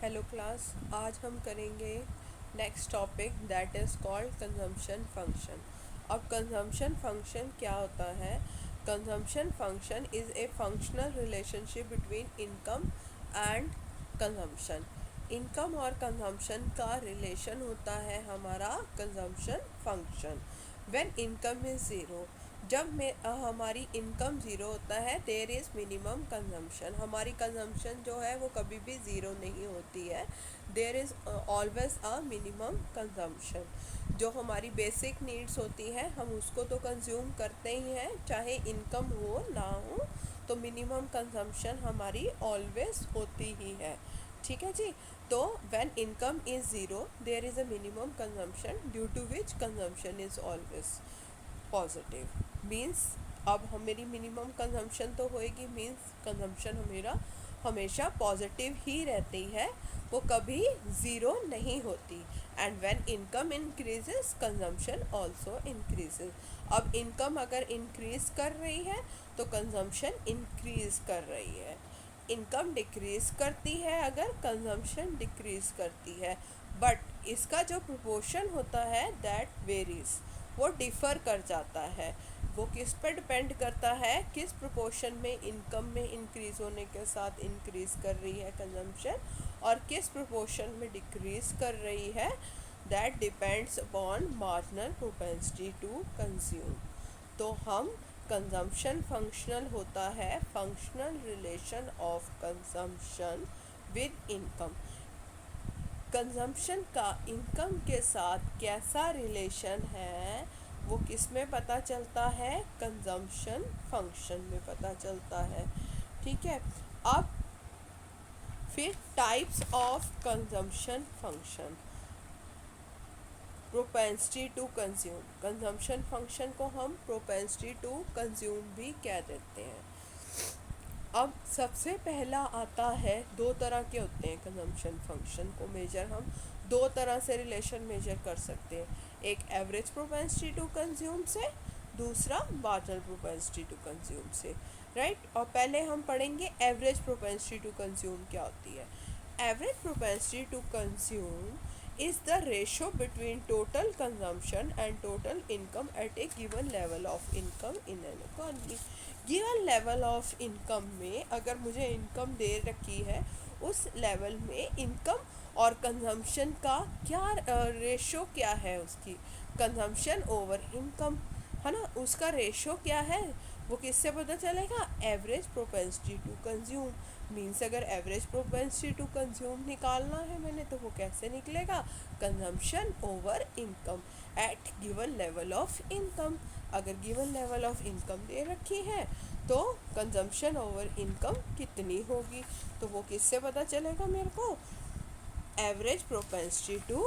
Hello class, आज हम करेंगे next topic that is called consumption function. अब कंजम्पशन फंक्शन क्या होता है? Consumption function is a functional relationship between income and consumption. Income और कंजम्पशन का रिलेशन होता है हमारा consumption function. When income is zero, जब हमारी इनकम ज़ीरो होता है, देयर इज़ मिनिमम कंजम्पशन। हमारी कंजम्पशन जो है वो कभी भी ज़ीरो नहीं होती है। There is always a minimum consumption. जो हमारी बेसिक नीड्स होती हैं हम उसको तो कंज्यूम करते ही हैं, चाहे इनकम हो ना हो, तो मिनिमम कंजम्पशन हमारी ऑलवेज होती ही है। ठीक है जी। तो when income is zero there is a minimum consumption due to which consumption is always positive. Means अब हम मेरी मिनिमम कंजम्पशन तो होएगी, मीन्स कंजम्पशन मेरा हमेशा पॉजिटिव ही रहती है, वो कभी ज़ीरो नहीं होती। And when income increases consumption also increases. अब इनकम अगर इंक्रीज कर रही है तो कंजम्पशन इंक्रीज कर रही है। इनकम डिक्रीज करती है अगर कंजम्पशन डिक्रीज करती है। बट इसका जो प्रोपोर्शन होता है दैट वेरीज, वो डिफ़र कर जाता है। वो किस पर डिपेंड करता है, किस प्रोपोर्शन में इनकम में इंक्रीज़ होने के साथ इंक्रीज़ कर रही है कंजम्पशन और किस प्रोपोर्शन में डिक्रीज़ कर रही है। That depends upon marginal propensity to consume. तो हम कंजम्पशन फंक्शनल होता है functional relation of consumption with income. Consumption का इनकम के साथ कैसा रिलेशन है वो किस में पता चलता है? कंजम्पशन फंक्शन में पता चलता है। ठीक है। अब फिर types of consumption function. Propensity to consume, consumption function को हम प्रोपेंसिटी टू कंज्यूम भी कह देते हैं। अब सबसे पहला आता है, दो तरह के होते हैं कंजम्पशन फंक्शन को मेजर हम दो तरह से रिलेशन मेजर कर सकते हैं। एक एवरेज प्रोपेंसिटी टू कंज्यूम से, दूसरा मार्जिनल प्रोपेंसिटी टू कंज्यूम से। राइट। और पहले हम पढ़ेंगे एवरेज प्रोपेंसिटी टू कंज्यूम क्या होती है। Average propensity to consume is the ratio between total consumption and total income at a given level of income in an economy। Given level of income में अगर मुझे इनकम दे रखी है, उस लेवल में इनकम और कंजम्पशन का क्या रेशो क्या है, उसकी कंजम्पशन ओवर इनकम है ना, उसका रेशो क्या है, वो किससे पता चलेगा? Average propensity to consume. Means अगर एवरेज प्रोपेंसिटी टू कंज्यूम निकालना है मैंने, तो वो कैसे निकलेगा? Consumption over income at given level of income. अगर गिवन लेवल ऑफ इनकम दे रखी है तो कंजम्पशन ओवर इनकम कितनी होगी, तो वो किससे पता चलेगा मेरे को? एवरेज प्रोपेंसिटी टू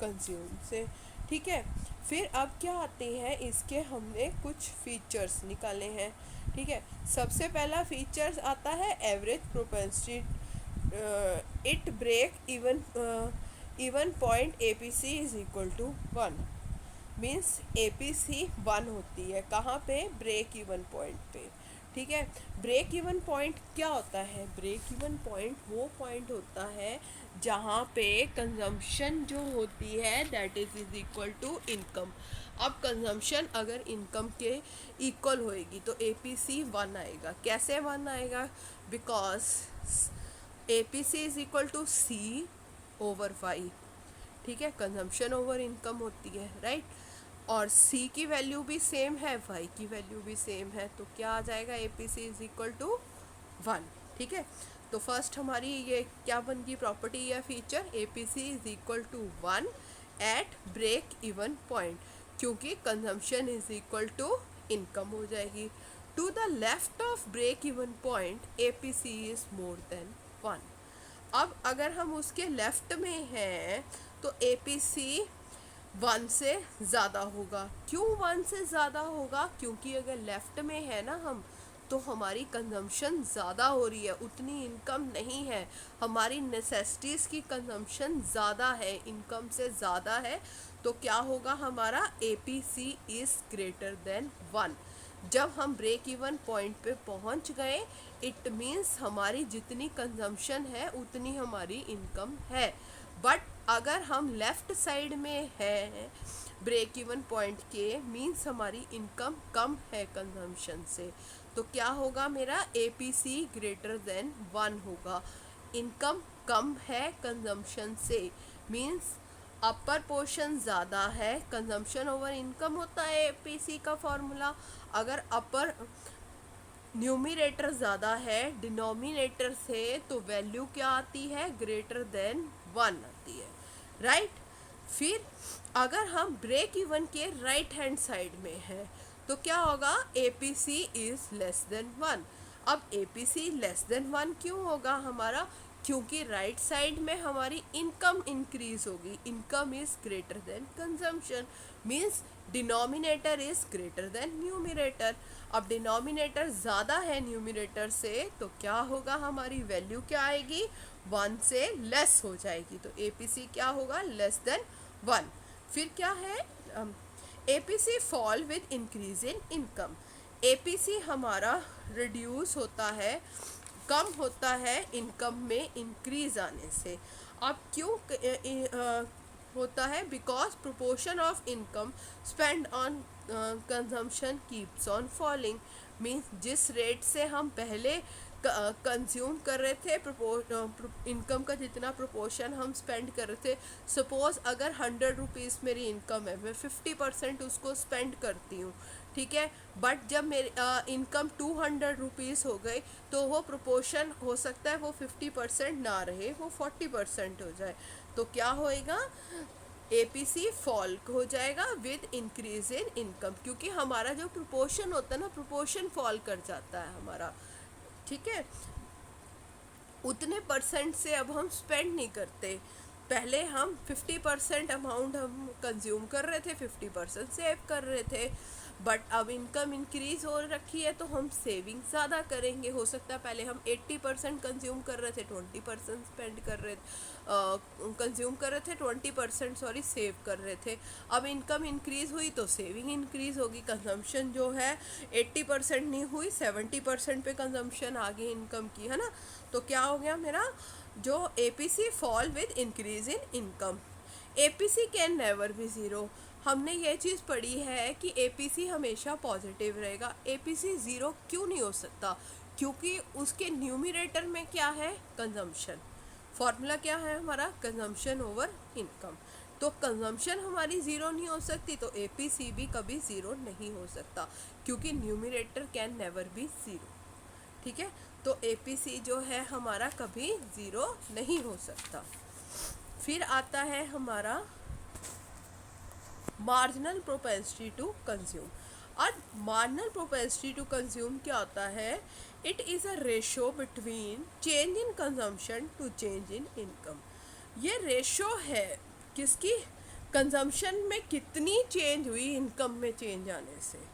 कंज्यूम से। ठीक है। फिर अब क्या आते हैं, इसके हमने कुछ फीचर्स निकाले हैं। ठीक है। सबसे पहला फीचर्स आता है average propensity, it break even point A P C is equal to 1। Means A P C 1 होती है कहाँ पे? ब्रेक इवन पॉइंट पे। ठीक है। ब्रेक इवन पॉइंट क्या होता है? ब्रेक इवन पॉइंट वो पॉइंट होता है जहाँ पे कंजम्पशन जो होती है that is equal to income. अब कंजम्पशन अगर इनकम के इक्वल होएगी तो ए पी सी 1 आएगा। कैसे 1 आएगा? Because A P C is equal to C over Y. ठीक है। कंजम्पशन ओवर इनकम होती है, राइट। और सी की वैल्यू भी सेम है, वाई की वैल्यू भी सेम है, तो क्या आ जाएगा? A P C is equal to 1। ठीक है। तो फर्स्ट हमारी ये क्या बन गई प्रॉपर्टी या feature? A P C is equal to 1 at break even point, क्योंकि consumption is equal to income हो जाएगी। To the left of break even point A P C is more than 1। अब अगर हम उसके लेफ्ट में हैं तो ए पी सी 1 से ज़्यादा होगा। क्यों 1 से ज़्यादा होगा? क्योंकि अगर लेफ़्ट में है ना हम, तो हमारी कंजम्पशन ज़्यादा हो रही है, उतनी इनकम नहीं है। हमारी नेसेसिटीज़ की कंजम्पशन ज़्यादा है, इनकम से ज़्यादा है। तो क्या होगा हमारा? A P C is greater than 1। जब हम ब्रेक इवन पॉइंट पे पहुंच गए, इट मीन्स हमारी जितनी कंजम्पशन है उतनी हमारी इनकम है। बट अगर हम लेफ्ट साइड में है ब्रेक इवन पॉइंट के, मीन्स हमारी इनकम कम है कंजम्पशन से, तो क्या होगा मेरा APC ग्रेटर देन 1 होगा। इनकम कम है कंजम्पशन से, मीन्स अपर पोर्शन ज़्यादा है, कंजम्पशन ओवर इनकम होता है APC का फॉर्मूला। अगर अपर न्यूमिरेटर ज़्यादा है डिनोमिनेटर से, तो वैल्यू क्या आती है, ग्रेटर देन 1 आती है, राइट। फिर अगर हम ब्रेक इवन के राइट हैंड साइड में है तो क्या होगा, APC इज लेस देन 1। अब APC लेस देन 1 क्यों होगा हमारा, क्योंकि राइट साइड में हमारी इनकम इंक्रीज होगी, income is greater than consumption, means denominator is greater than numerator. अब डिनोमिनेटर ज़्यादा है न्यूमिरेटर से, तो क्या होगा, हमारी वैल्यू क्या आएगी, 1 से लेस हो जाएगी, तो APC क्या होगा, लेस देन 1। फिर क्या है, APC fall with increase in income. APC हमारा रिड्यूस होता है, कम होता है इनकम में इंक्रीज आने से। अब क्यों होता है, because proportion of income spend on consumption keeps on falling, means जिस रेट से हम पहले कंज्यूम कर रहे थे, इनकम का जितना प्रोपोर्शन हम स्पेंड कर रहे थे, सपोज अगर 100 रुपीज़ मेरी इनकम है, मैं 50% उसको स्पेंड करती हूँ, ठीक है। बट जब मेरी इनकम 200 रुपीज़ हो गई, तो वो प्रोपोर्शन हो सकता है वो 50% ना रहे, वो 40% हो जाए, तो क्या होएगा, APC फॉल हो जाएगा विद इंक्रीज इन इनकम, क्योंकि हमारा जो प्रोपोर्शन होता है ना, प्रोपोर्शन फॉल कर जाता है हमारा, ठीक है। उतने परसेंट से अब हम स्पेंड नहीं करते, पहले हम 50% अमाउंट हम कंज्यूम कर रहे थे, 50% सेव कर रहे थे, बट अब इनकम इंक्रीज हो रखी है तो हम सेविंग ज़्यादा करेंगे। हो सकता है पहले हम 80% कंज्यूम कर रहे थे, 20% स्पेंड कर रहे कंज्यूम कर रहे थे, 20% सॉरी सेव कर रहे थे। अब इनकम इंक्रीज हुई तो सेविंग इंक्रीज होगी, कंजम्पशन जो है 80% नहीं हुई, 70% पे कंजम्पशन आ गई इनकम की, है ना। तो क्या हो गया मेरा, जो APC fall with increase in income. APC can never be zero, हमने ये चीज़ पढ़ी है कि APC हमेशा पॉजिटिव रहेगा। APC ज़ीरो क्यों नहीं हो सकता, क्योंकि उसके न्यूमिरेटर में क्या है, कंजम्पशन। फॉर्मूला क्या है हमारा, कंजम्पशन ओवर इनकम। तो कंजम्पशन हमारी ज़ीरो नहीं हो सकती, तो APC भी कभी ज़ीरो नहीं हो सकता, क्योंकि numerator can never be zero, ठीक है। तो APC जो है हमारा कभी ज़ीरो नहीं हो सकता। फिर आता है हमारा मार्जिनल प्रोपेंसिटी टू कंज्यूम। और मार्जिनल प्रोपेंसिटी टू कंज्यूम क्या होता है, it is a ratio between change in consumption to change in income. ये रेशो है किसकी, कंजम्पशन में कितनी चेंज हुई इनकम में चेंज आने से।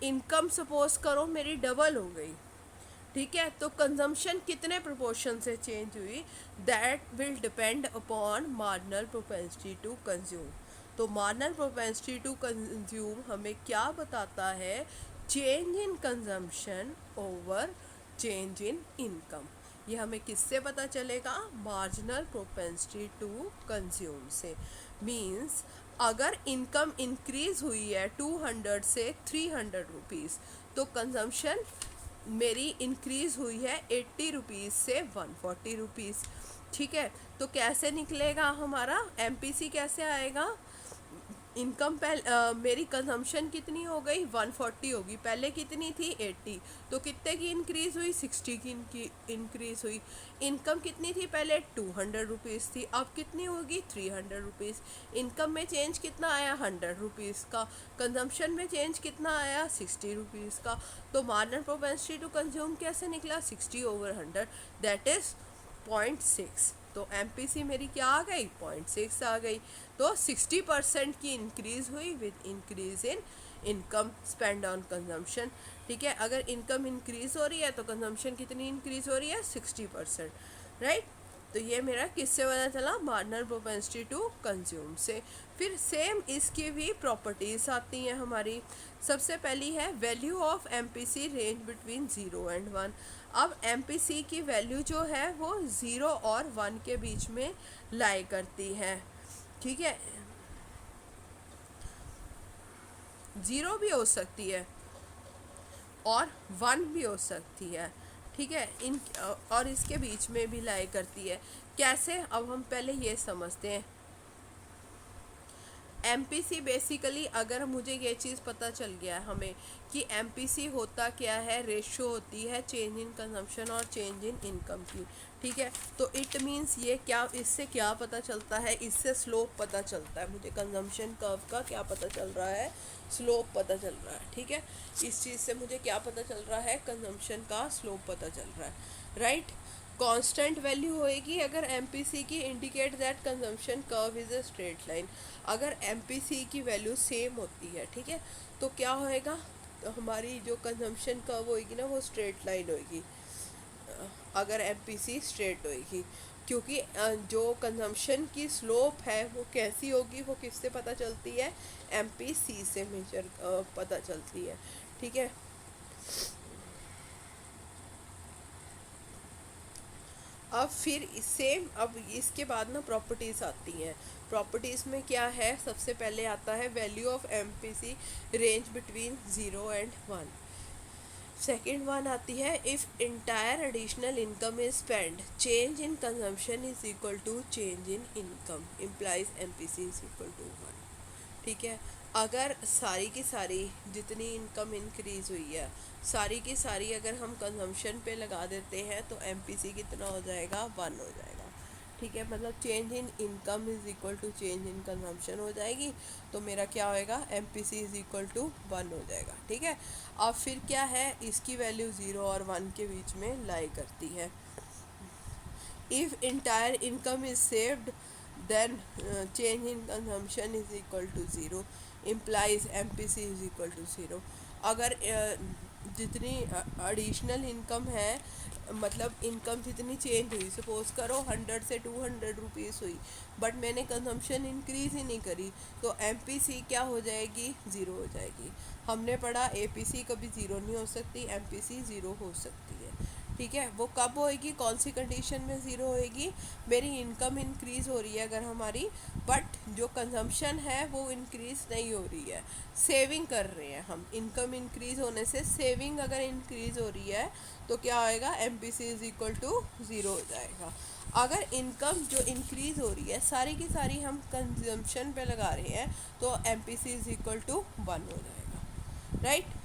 इनकम सपोज करो मेरी डबल हो गई, ठीक है, तो कंजम्पशन कितने प्रोपोर्शन से चेंज हुई, that will depend upon marginal propensity to consume. तो मार्जिनल प्रोपेंसिटी टू कंज्यूम हमें क्या बताता है, change in consumption over change in income. ये हमें किससे पता चलेगा, मार्जिनल प्रोपेंसिटी टू कंज्यूम से। मीन्स अगर इनकम इंक्रीज हुई है 200 से 300 रुपीज़, तो कंजम्पशन मेरी इंक्रीज हुई है 80 रुपीज़ से 140 रुपीज़, ठीक है। तो कैसे निकलेगा हमारा MPC, कैसे आएगा, इनकम मेरी कंजम्पशन कितनी हो गई, 140 होगी, पहले कितनी थी 80, तो कितने की इंक्रीज़ हुई, 60 की इंक्रीज़ हुई। इनकम कितनी थी पहले, 200 रुपीज़ थी, अब कितनी होगी, 300 रुपीज़। इनकम में चेंज कितना आया, 100 रुपीज़ का, कंजम्पशन में चेंज कितना आया, 60 रुपीज़ का। तो मार्जिनल प्रोपेंसिटी टू कंज्यूम कैसे निकला, 60/100, दैट इज़ 0.6। तो MPC मेरी क्या आ गई, 0.6 आ गई। तो 60% की इंक्रीज हुई with increase in income spend on consumption, ठीक है। अगर इनकम इंक्रीज हो रही है तो कंजम्पशन कितनी इंक्रीज हो रही है, 60%, राइट। तो ये मेरा किससे पता चला, मार्जिनल प्रोपेंसिटी टू कंज्यूम से। फिर सेम इसकी भी प्रॉपर्टीज आती हैं हमारी। सबसे पहली है value of MPC range between 0 and 1। अब एमपीसी की वैल्यू जो है वो 0 और 1 के बीच में लाई करती है, ठीक है। 0 भी हो सकती है और 1 भी हो सकती है, ठीक है। इन और इसके बीच में भी लाई करती है। कैसे, अब हम पहले ये समझते हैं। एमपीसी बेसिकली, अगर मुझे ये चीज़ पता चल गया है हमें कि एमपीसी होता क्या है, रेशियो होती है चेंज इन कंजम्पशन और चेंज इन इनकम की, ठीक है। तो इट मीन्स ये क्या, इससे क्या पता चलता है, इससे स्लोप पता चलता है। मुझे कंजम्पशन कर्व का क्या पता चल रहा है, स्लोप पता चल रहा है, ठीक है। इस चीज़ से मुझे क्या पता चल रहा है, कंजम्पशन का स्लोप पता चल रहा है, राइट। कांस्टेंट वैल्यू होएगी अगर एमपीसी की, indicate that consumption curve is a straight line. अगर एमपीसी की वैल्यू सेम होती है, ठीक है, तो क्या होएगा, तो हमारी जो कंजम्पशन कर्व होएगी ना वो स्ट्रेट लाइन होएगी, अगर एमपीसी स्ट्रेट होएगी। क्योंकि जो कंजम्पशन की स्लोप है वो कैसी होगी, वो किससे पता चलती है, एमपीसी से मेजर पता चलती है, ठीक है। अब फिर सेम, अब इसके बाद ना प्रॉपर्टीज़ आती हैं। प्रॉपर्टीज़ में क्या है, सबसे पहले आता है value of MPC range between 0 and 1। Second one आती है if entire additional income is spend, change in consumption is equal to change in income, implies MPC is equal to 1, ठीक है। अगर सारी की सारी जितनी इनकम इंक्रीज़ हुई है, सारी की सारी अगर हम कंजम्पशन पे लगा देते हैं तो एमपीसी कितना हो जाएगा, 1 हो जाएगा, ठीक है। मतलब change in income is equal to change in consumption हो जाएगी, तो मेरा क्या होएगा, एमपीसी इज़ इक्वल टू 1 हो जाएगा, ठीक है। अब फिर क्या है, इसकी वैल्यू 0 और 1 के बीच में लाई करती है। If entire income is saved then change in consumption is equal to 0, implies MPC is equal to 0। अगर जितनी एडिशनल इनकम है, मतलब इनकम जितनी चेंज हुई, सपोज करो 100 से 200 रुपीज़ हुई, बट मैंने कंजम्पशन इंक्रीज़ ही नहीं करी, तो एमपीसी क्या हो जाएगी, 0 हो जाएगी। हमने पढ़ा एपीसी कभी 0 नहीं हो सकती, एमपीसी 0 हो सकती है, ठीक है। वो कब होएगी, कौन सी कंडीशन में 0 होएगी, मेरी इनकम इंक्रीज़ हो रही है अगर हमारी, बट जो कंजम्पशन है वो इंक्रीज़ नहीं हो रही है, सेविंग कर रहे हैं हम। इनकम इंक्रीज़ होने से सेविंग अगर इंक्रीज़ हो रही है तो क्या आएगा, एमपीसी इज़ इक्वल टू 0 हो जाएगा। अगर इनकम जो इंक्रीज़ हो रही है सारी की सारी हम कंजम्पशन पे लगा रहे हैं तो एमपीसी इज़ इक्वल टू 1 हो जाएगा, राइट।